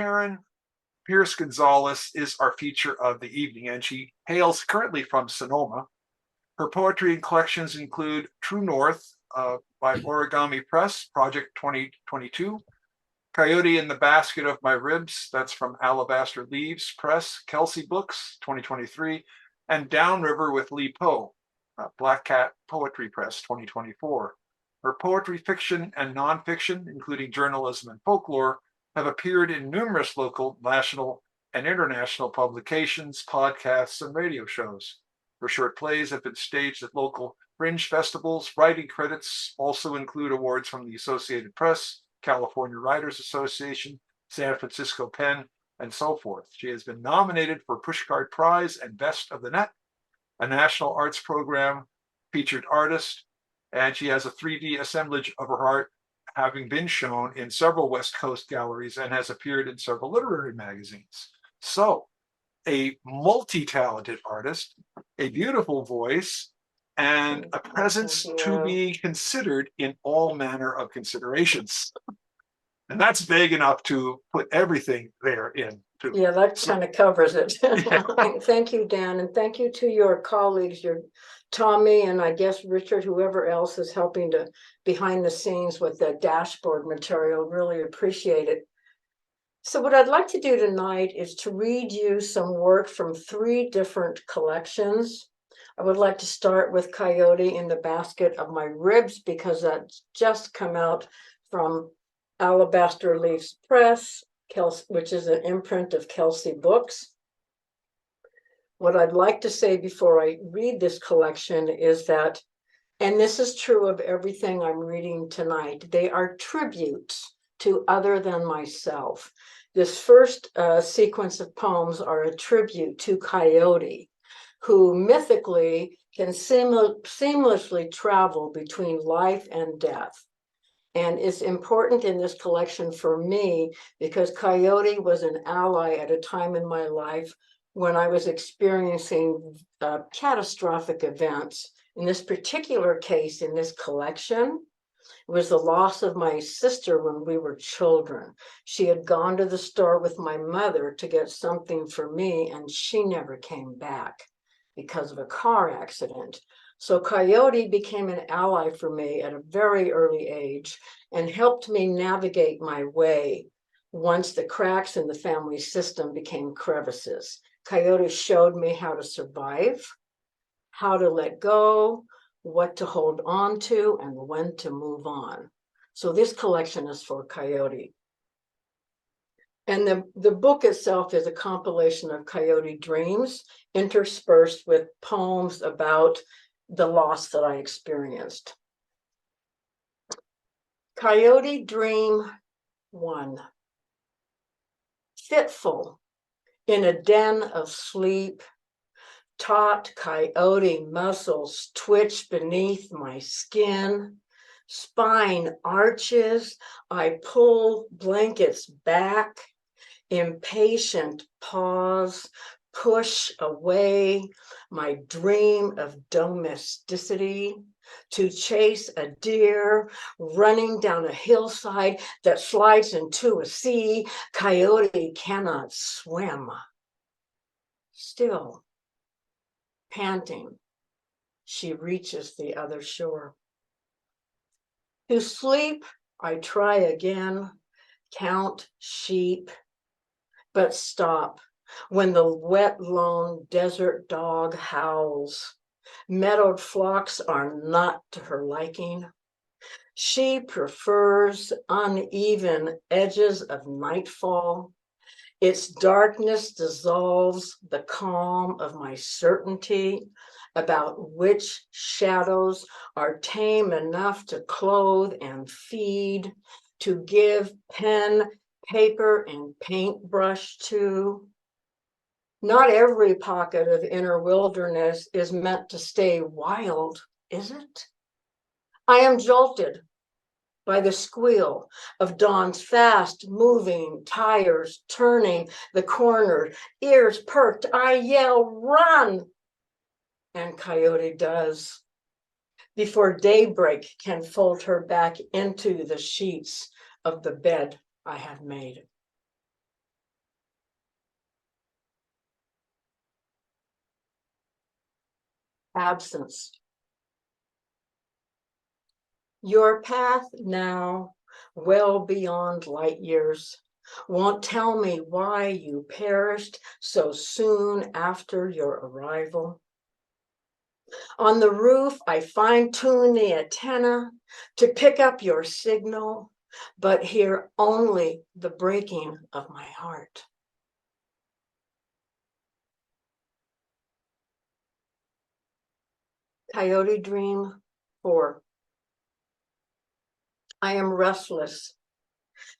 Karen Pierce Gonzalez is our feature of the evening, and she hails currently from Sonoma. Her poetry and collections include True North by Origami Press, Project 2022, Coyote in the Basket of My Ribs, that's from Alabaster Leaves Press, Kelsey Books, 2023, and Downriver with Lee Poe, Black Cat Poetry Press, 2024. Her poetry, fiction, and nonfiction, including journalism and folklore, have appeared in numerous local, national, and international publications, podcasts, and radio shows. Her short plays have been staged at local fringe festivals. Writing credits also include awards from the Associated Press, California Writers Association, San Francisco Pen, and so forth. She has been nominated for Pushcart Prize and Best of the Net, a national arts program featured artist, and she has a 3D assemblage of her art, having been shown in several West Coast galleries and has appeared in several literary magazines. So, a multi-talented artist, a beautiful voice, and a presence to be considered in all manner of considerations. And that's vague enough to put everything there in. Yeah, that kind of covers it. Thank you, Dan, and thank you to your colleagues, your Tommy, and I guess Richard, whoever else is helping to behind the scenes with the dashboard material. Really appreciate it. So what I'd like to do tonight is to read you some work from 3 different collections. I would like to start with Coyote in the Basket of My Ribs, because that's just come out from Alabaster Leaves Press, which is an imprint of Kelsey Books. What I'd like to say before I read this collection is that, and this is true of everything I'm reading tonight, they are tributes to other than myself. This first sequence of poems are a tribute to Coyote, who mythically can seamlessly travel between life and death. And it's important in this collection for me because Coyote was an ally at a time in my life when I was experiencing catastrophic events. In this particular case, in this collection, it was the loss of my sister when we were children. She had gone to the store with my mother to get something for me, and she never came back because of a car accident. So Coyote became an ally for me at a very early age and helped me navigate my way once the cracks in the family system became crevices. Coyote showed me how to survive, how to let go, what to hold on to, and when to move on. So this collection is for Coyote. And the book itself is a compilation of Coyote dreams interspersed with poems about the loss that I experienced. Coyote Dream 1. Fitful in a den of sleep, taut coyote muscles twitch beneath my skin. Spine arches, I pull blankets back. Impatient pause, push away my dream of domesticity to chase a deer running down a hillside that slides into a sea. Coyote cannot swim. Still, panting, she reaches the other shore. To sleep, I try again, count sheep, but stop when the wet, lone desert dog howls. Meadowed flocks are not to her liking. She prefers uneven edges of nightfall. Its darkness dissolves the calm of my certainty about which shadows are tame enough to clothe and feed, to give pen, paper, and paintbrush to. Not every pocket of inner wilderness is meant to stay wild, is it? I am jolted by the squeal of dawn's fast moving tires turning the corner, ears perked, I yell, run! And Coyote does, before daybreak can fold her back into the sheets of the bed I have made. absence. Your path now, well beyond light years, won't tell me why you perished so soon after your arrival. On the roof, I fine-tune the antenna to pick up your signal, but hear only the breaking of my heart. Coyote Dream 4. I am restless.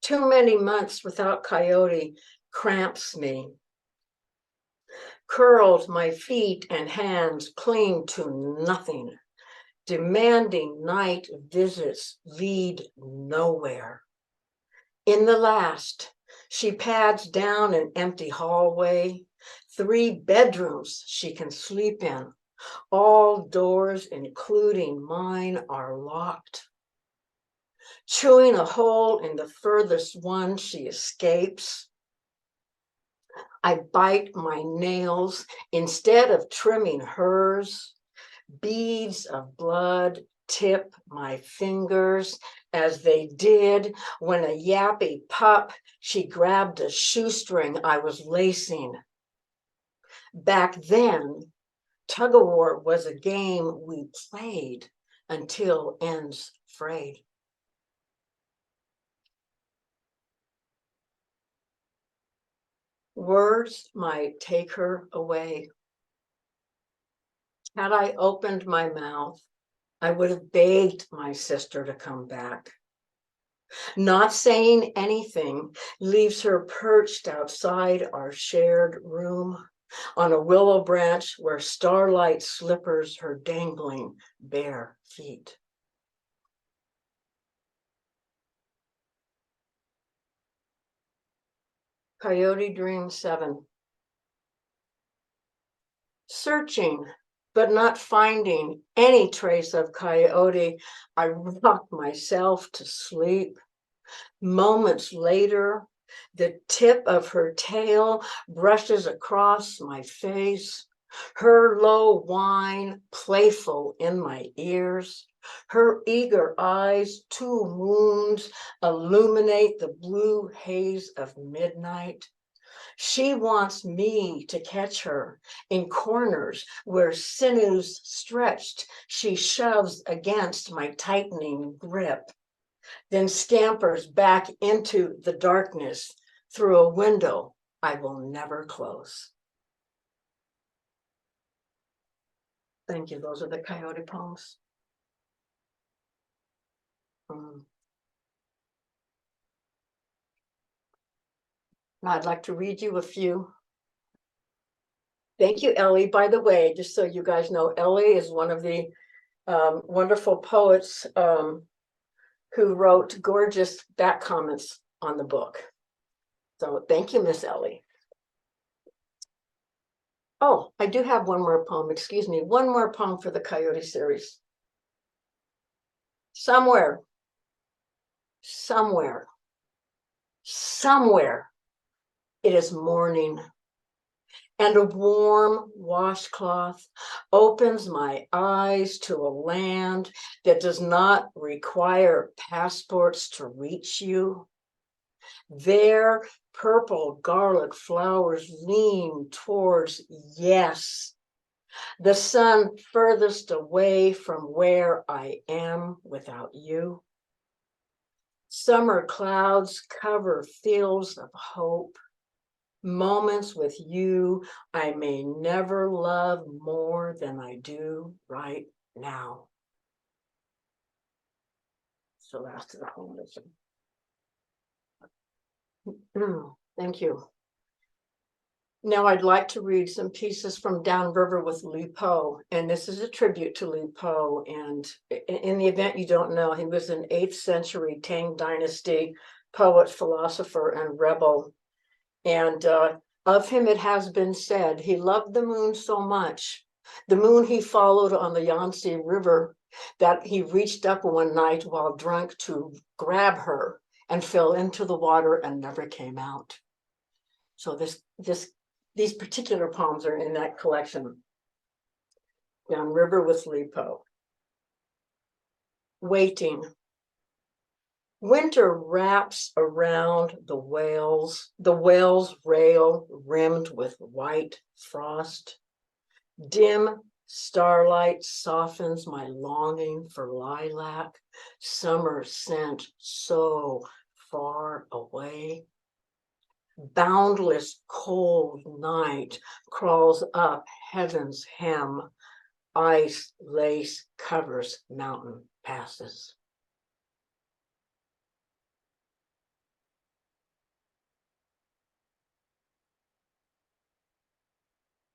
Too many months without Coyote cramps me. Curled, my feet and hands cling to nothing. Demanding night visits lead nowhere. In the last, she pads down an empty hallway. 3 bedrooms she can sleep in. All doors, including mine, are locked. Chewing a hole in the furthest one, she escapes. I bite my nails instead of trimming hers. Beads of blood tip my fingers as they did when a yappy pup, she grabbed a shoestring I was lacing. Back then, tug-of-war was a game we played until ends frayed. Words might take her away. Had I opened my mouth, I would have begged my sister to come back. Not saying anything leaves her perched outside our shared room on a willow branch where starlight slippers her dangling bare feet. Coyote Dream 7. Searching, but not finding any trace of Coyote, I rock myself to sleep. Moments later, the tip of her tail brushes across my face, her low whine playful in my ears. Her eager eyes, 2 moons, illuminate the blue haze of midnight. She wants me to catch her in corners where sinews stretched. She shoves against my tightening grip, then scampers back into the darkness through a window I will never close. Thank you. Those are the Coyote poems. Now I'd like to read you a few. Thank you, Ellie. By the way, just so you guys know, Ellie is one of the wonderful poets who wrote gorgeous back comments on the book. So thank you, Miss Ellie. Oh, I do have one more poem, excuse me, one more poem for the Coyote series. Somewhere, somewhere, somewhere it is morning, and a warm washcloth opens my eyes to a land that does not require passports to reach you. There, purple garlic flowers lean towards yes, the sun furthest away from where I am without you. Summer clouds cover fields of hope. Moments with you I may never love more than I do right now. So that's the poem. Thank you. Now I'd like to read some pieces from Downriver with Li Po, and this is a tribute to Li Po. And in the event you don't know, he was an 8th century Tang Dynasty poet, philosopher, and rebel. And of him it has been said, he loved the moon so much, the moon he followed on the Yangtze River, that he reached up one night while drunk to grab her and fell into the water and never came out. So these particular poems are in that collection. downriver with Lipo. Waiting. Winter wraps around the whale's rail rimmed with white frost. Dim starlight softens my longing for lilac, summer scent so far away. Boundless cold night crawls up heaven's hem. Ice lace covers mountain passes.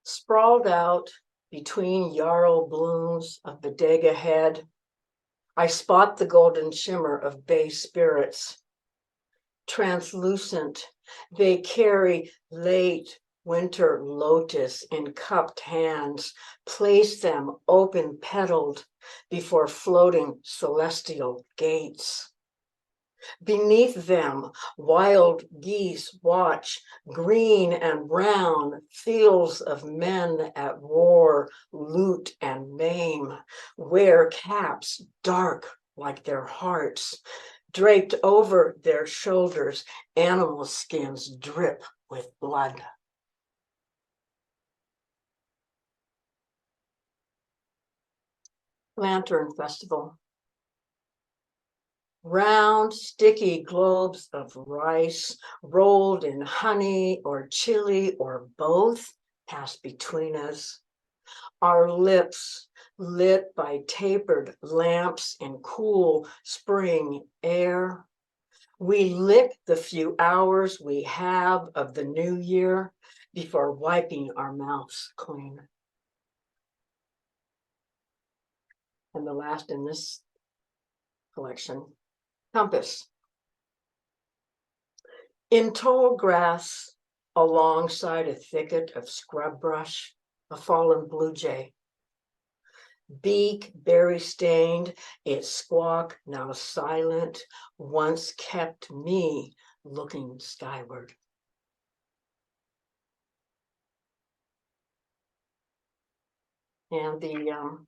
Sprawled out between yarrow blooms of bodega head, I spot the golden shimmer of bay spirits. Translucent, they carry late winter lotus in cupped hands, place them open petaled before floating celestial gates. Beneath them, wild geese watch, green and brown, fields of men at war, loot and maim, wear caps dark like their hearts. Draped over their shoulders, animal skins drip with blood. Lantern Festival. Round, sticky globes of rice rolled in honey or chili or both pass between us. Our lips lit by tapered lamps in cool spring air. We lick the few hours we have of the new year before wiping our mouths clean. And the last in this collection, compass. In tall grass, alongside a thicket of scrub brush, a fallen blue jay. Beak berry stained, its squawk now silent, once kept me looking skyward. And the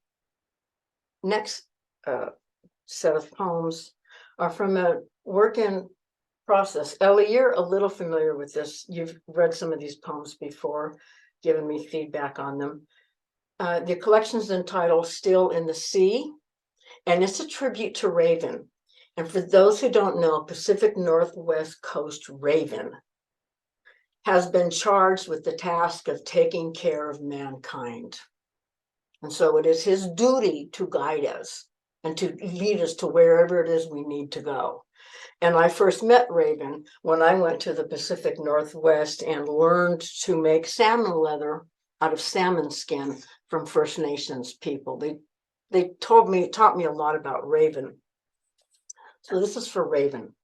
next set of poems are from a work in process. Ellie, you're a little familiar with this. You've read some of these poems before, given me feedback on them. The collection is entitled Still in the Sea, and it's a tribute to Raven. And for those who don't know, Pacific Northwest Coast Raven has been charged with the task of taking care of mankind. And so it is his duty to guide us and to lead us to wherever it is we need to go. And I first met Raven when I went to the Pacific Northwest and learned to make salmon leather out of salmon skin from First Nations people. They taught me a lot about Raven. So this is for Raven.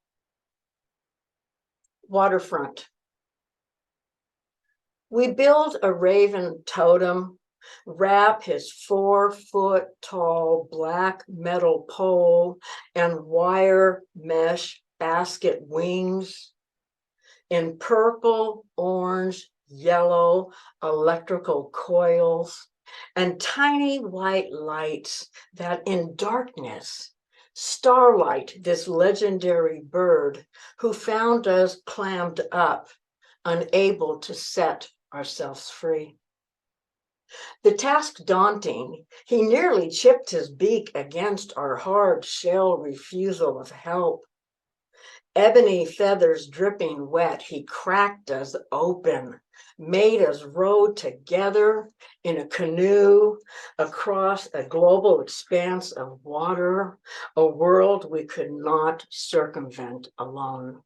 Waterfront. We build a raven totem, wrap his 4-foot-tall black metal pole and wire mesh basket wings in purple, orange, yellow electrical coils and tiny white lights that in darkness starlight this legendary bird who found us clammed up, unable to set ourselves free. The task daunting, he nearly chipped his beak against our hard shell refusal of help. Ebony feathers dripping wet, he cracked us open, made us row together in a canoe across a global expanse of water, a world we could not circumvent alone.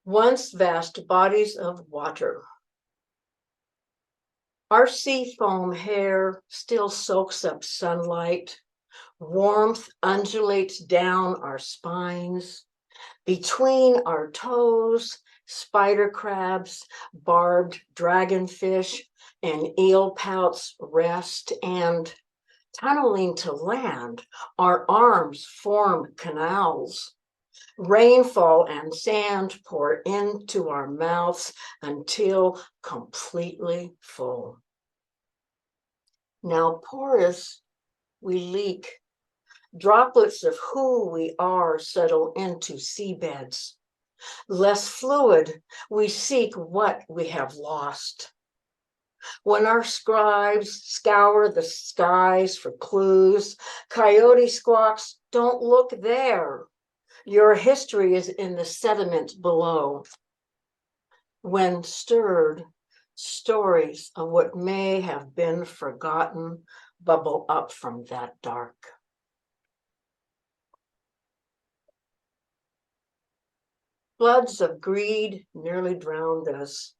Once vast bodies of water. Our sea foam hair still soaks up sunlight. Warmth undulates down our spines. Between our toes, spider crabs, barbed dragonfish, and eel pouts rest, and tunneling to land, our arms form canals. Rainfall and sand pour into our mouths until completely full. Now porous, we leak. Droplets of who we are settle into seabeds. Less fluid, we seek what we have lost. When our scribes scour the skies for clues, coyote squawks, don't look there. Your history is in the sediment below. When stirred, stories of what may have been forgotten bubble up from that dark. Floods of greed nearly drowned us.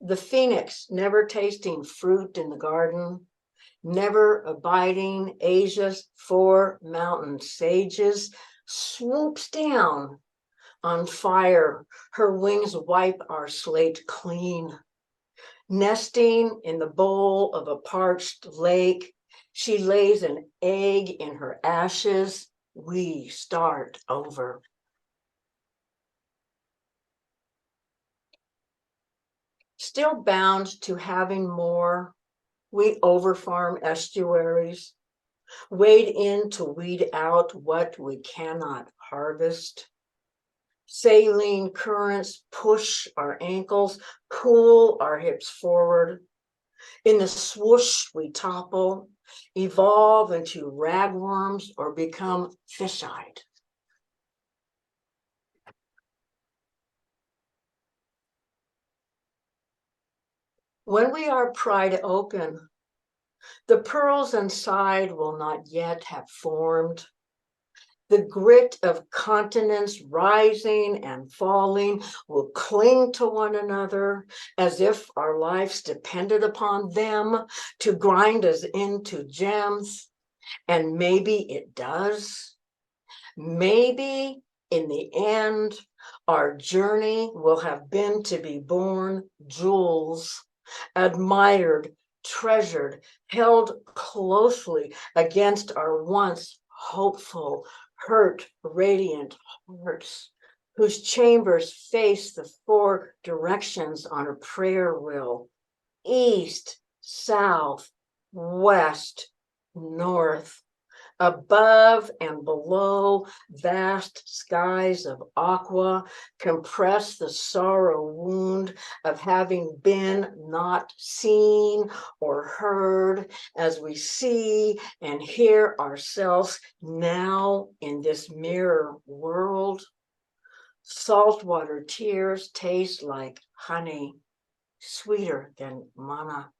The phoenix, never tasting fruit in the garden, never abiding Asia's 4 mountain sages, swoops down on fire. Her wings wipe our slate clean. Nesting in the bowl of a parched lake, she lays an egg in her ashes. We start over. Still bound to having more, we overfarm estuaries, wade in to weed out what we cannot harvest. Saline currents push our ankles, pull our hips forward. In the swoosh, we topple, evolve into ragworms, or become fish-eyed. When we are pried open, the pearls inside will not yet have formed. The grit of continents rising and falling will cling to one another as if our lives depended upon them to grind us into gems. And maybe it does. Maybe in the end, our journey will have been to be born jewels, admired, treasured, held closely against our once hopeful, hurt, radiant hearts, whose chambers face the 4 directions on a prayer wheel: east, south, west, north. Above and below, vast skies of aqua compress the sorrow wound of having been not seen or heard, as we see and hear ourselves now in this mirror world. Saltwater tears taste like honey, sweeter than manna.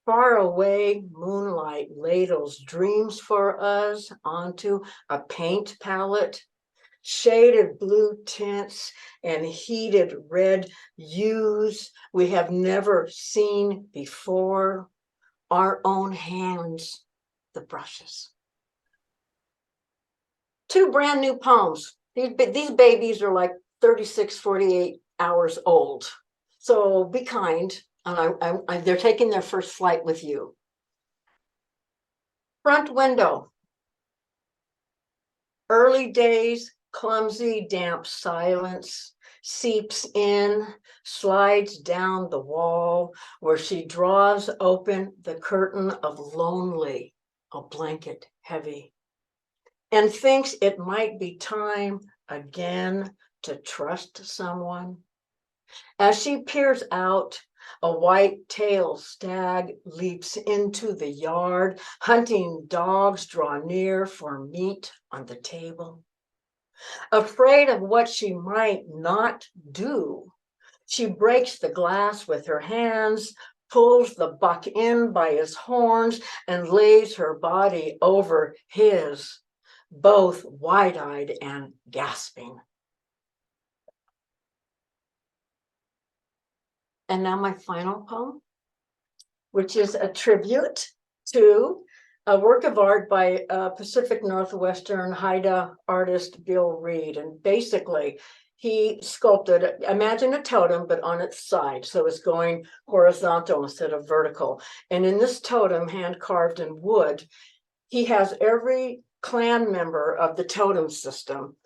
Far away, moonlight ladles dreams for us onto a paint palette, shaded blue tints and heated red hues we have never seen before. Our own hands, the brushes. 2 brand new poems. These babies are like 36, 48 hours old. So be kind. And they're taking their first flight with you. Front window. Early days, clumsy, damp silence seeps in, slides down the wall where she draws open the curtain of lonely, a blanket heavy, and thinks it might be time again to trust someone. As she peers out, a white-tailed stag leaps into the yard. Hunting dogs draw near for meat on the table. Afraid of what she might not do, she breaks the glass with her hands, pulls the buck in by his horns, and lays her body over his, both wide-eyed and gasping. And now my final poem, which is a tribute to a work of art by Pacific Northwestern Haida artist Bill Reed. And basically, he sculpted, imagine a totem, but on its side. So it's going horizontal instead of vertical. And in this totem, hand carved in wood, he has every clan member of the totem system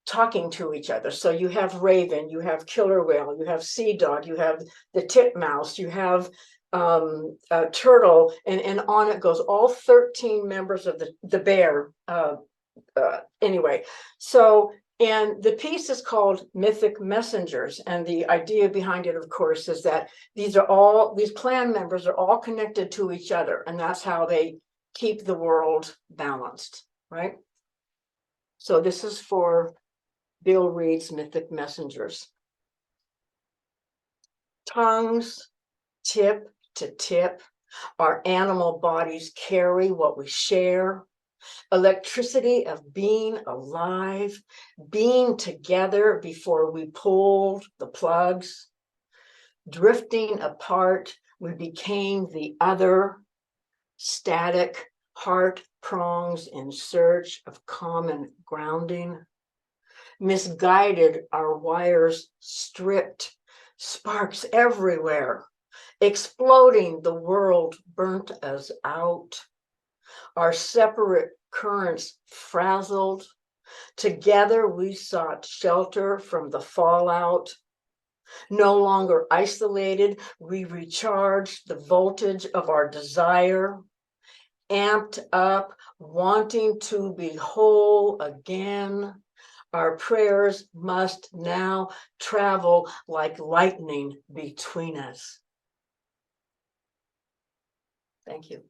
talking to each other. So you have raven, you have killer whale, you have sea dog, you have the titmouse, you have a turtle, and on it goes. All 13 members of the bear. Anyway, so, and the piece is called Mythic Messengers, and the idea behind it, of course, is that these clan members are all connected to each other, and that's how they keep the world balanced, right? So this is for Bill Reed's Mythic Messengers. Tongues, tip to tip, our animal bodies carry what we share. Electricity of being alive, being together before we pulled the plugs. Drifting apart, we became the other. Static heart prongs in search of common grounding. Misguided, our wires stripped, sparks everywhere. Exploding, the world burnt us out. Our separate currents frazzled. Together we sought shelter from the fallout. No longer isolated, we recharged the voltage of our desire. Amped up, wanting to be whole again. Our prayers must now travel like lightning between us. Thank you.